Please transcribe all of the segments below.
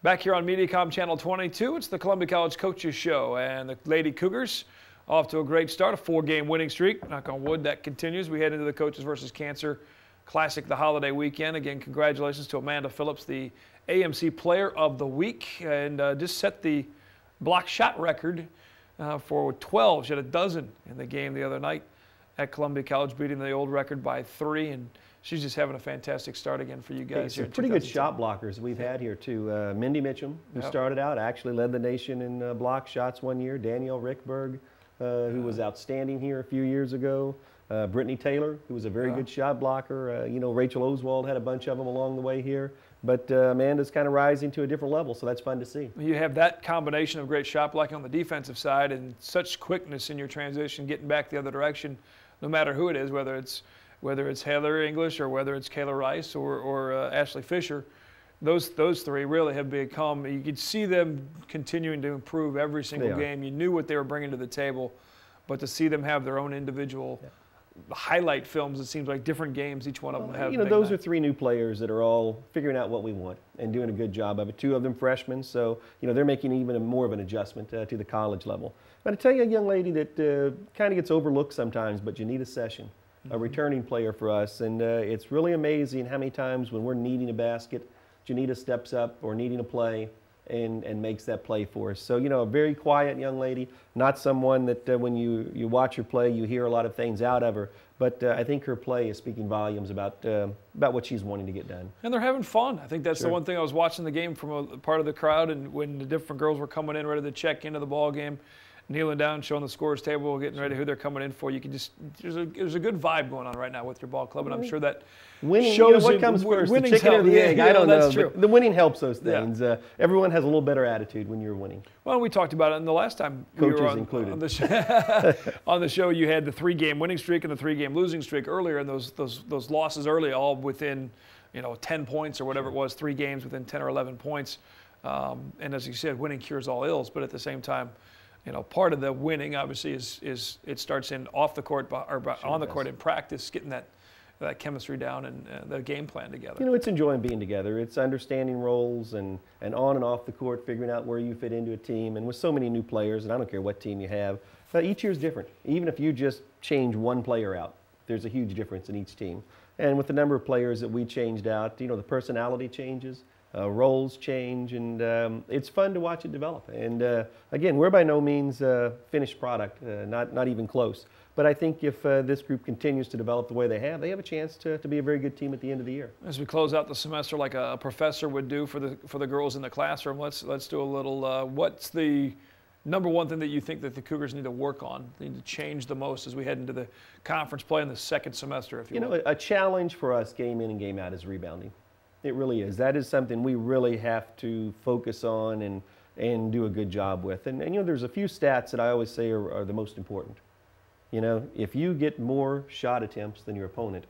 Back here on Mediacom Channel 22, it's the Columbia College Coaches Show, and the Lady Cougars off to a great start, a 4-game winning streak. Knock on wood, that continues. We head into the Coaches versus Cancer Classic the holiday weekend. Again, congratulations to Amanda Phillips, the AMC Player of the Week, and just set the block shot record for 12. She had a dozen in the game the other night at Columbia College, beating the old record by 3, and she's just having a fantastic start again for you guys. Some pretty good shot blockers we've had here too. Mindy Mitchum, who started out, actually led the nation in block shots one year. Danielle Rickberg, who was outstanding here a few years ago. Brittany Taylor, who was a very good shot blocker. Rachel Oswald had a bunch of them along the way here. But Amanda's kind of rising to a different level, so that's fun to see. You have that combination of great shot blocking on the defensive side and such quickness in your transition, getting back the other direction, no matter who it is, whether it's Heather English or whether it's Kayla Rice or Ashley Fisher. Those three really have become, you could see them continuing to improve every single game. You knew what they were bringing to the table, but to see them have their own individual highlight films, it seems like different games, each one of them have. Those are 3 new players that are all figuring out what we want and doing a good job of it. 2 of them freshmen, so they're making even more of an adjustment to the college level. But I tell you, a young lady that kind of gets overlooked sometimes, but Janita Session, a returning player for us, and it's really amazing how many times when we're needing a basket, Janita steps up or needing a play and makes that play for us. So, a very quiet young lady, not someone that when you watch her play, you hear a lot of things out of her, but I think her play is speaking volumes about what she's wanting to get done. And they're having fun. I think that's the one thing. I was watching the game from a part of the crowd, and when the different girls were coming in ready to check into the ball game, kneeling down, showing the scores table, getting ready who they're coming in for. You can just there's a good vibe going on right now with your ball club, and I'm sure that winning shows what comes first, the chicken or the egg. I don't know. But the winning helps those things. Everyone has a little better attitude when you're winning. Well, we talked about it in the last time coaches we were included on the show. You had the 3-game winning streak and the 3-game losing streak earlier, and those losses early, all within 10 points or whatever it was, 3 games within 10 or 11 points. And as you said, winning cures all ills, but at the same time, part of the winning obviously is it starts in off the court or on the court in practice, getting that chemistry down and the game plan together. It's enjoying being together. It's understanding roles and on and off the court, figuring out where you fit into a team. And with so many new players, and I don't care what team you have, but each year is different. Even if you just change one player out, there's a huge difference in each team. And with the number of players that we changed out, the personality changes. Roles change, and it's fun to watch it develop. And again, we're by no means a finished product, not even close. But I think if this group continues to develop the way they have a chance to be a very good team at the end of the year. As we close out the semester, like a professor would do for the girls in the classroom, let's do a little. What's the number one thing that you think that the Cougars need to work on, they need to change the most as we head into the conference play in the second semester, if you will? A challenge for us game in and game out is rebounding. It really is. That is something we really have to focus on and do a good job with. And there's a few stats that I always say are the most important. If you get more shot attempts than your opponent,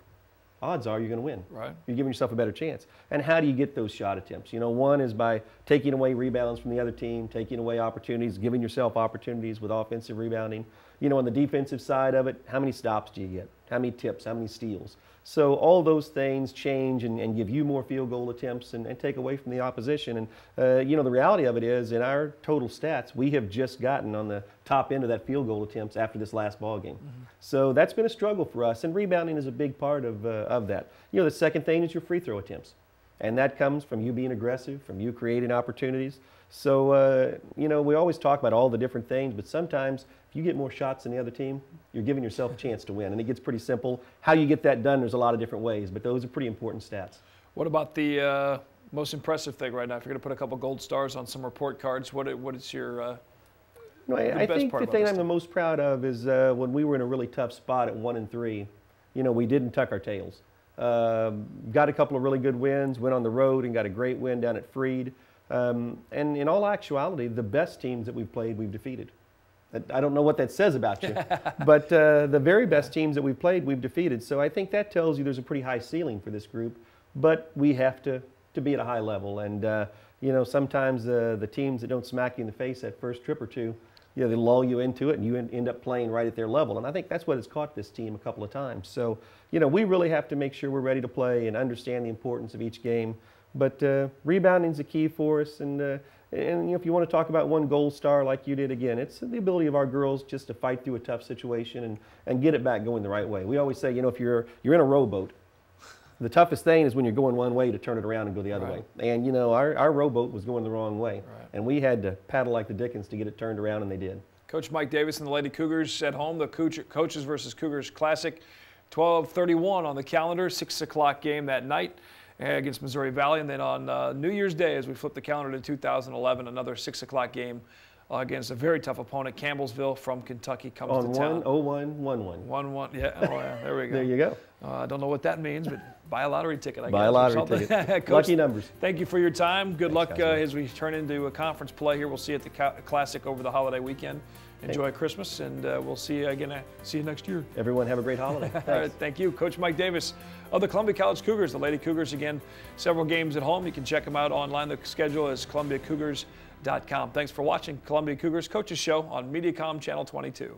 odds are you're going to win. Right. You're giving yourself a better chance. And how do you get those shot attempts? One is by taking away rebounds from the other team, taking away opportunities, giving yourself opportunities with offensive rebounding. On the defensive side of it, how many stops do you get? How many tips? How many steals? So all those things change and give you more field goal attempts and take away from the opposition. And, the reality of it is in our total stats, we have just gotten on the top end of that field goal attempts after this last ball game. So that's been a struggle for us, and rebounding is a big part of that. The second thing is your free throw attempts. And that comes from you being aggressive, from you creating opportunities. So, we always talk about all the different things, but sometimes if you get more shots than the other team, you're giving yourself a chance to win. And it gets pretty simple. How you get that done, there's a lot of different ways, but those are pretty important stats. What about the most impressive thing right now? If you're going to put a couple gold stars on some report cards, what is your I think the thing I'm the most proud of is when we were in a really tough spot at 1-3, we didn't tuck our tails. Got a couple of really good wins, went on the road and got a great win down at Freed. And in all actuality, the best teams that we've played, we've defeated. I don't know what that says about you, but the very best teams that we've played, we've defeated. So I think that tells you there's a pretty high ceiling for this group, but we have to be at a high level. And, sometimes the teams that don't smack you in the face that first trip or two, they lull you into it and you end up playing right at their level. And I think that's what has caught this team a couple of times. So, we really have to make sure we're ready to play and understand the importance of each game. But rebounding is the key for us, and if you want to talk about one gold star like you did again, it's the ability of our girls just to fight through a tough situation and get it back going the right way. We always say, if you're in a rowboat, the toughest thing is when you're going one way to turn it around and go the other way. And our rowboat was going the wrong way, and we had to paddle like the Dickens to get it turned around, and they did. Coach Mike Davis and the Lady Cougars at home, the Coaches versus Cougars Classic, 12/31 on the calendar, 6 o'clock game that night against Missouri Valley. And then on New Year's Day, as we flip the calendar to 2011, another 6 o'clock game against a very tough opponent, Campbellsville from Kentucky comes to town. On 1-01-11. 1-1, yeah. Oh, yeah, there we go. There you go. I don't know what that means, but buy a lottery ticket, I guess. Buy a lottery ticket. Coach, lucky numbers. Thank you for your time. Good luck guys, as we turn into a conference play here. We'll see you at the Classic over the holiday weekend. Enjoy Christmas, and we'll see you again. See you next year. Everyone have a great holiday. All right, thank you. Coach Mike Davis of the Columbia College Cougars. The Lady Cougars, again, several games at home. You can check them out online. The schedule is columbiacougars.com. Thanks for watching Columbia Cougars Coaches Show on Mediacom Channel 22.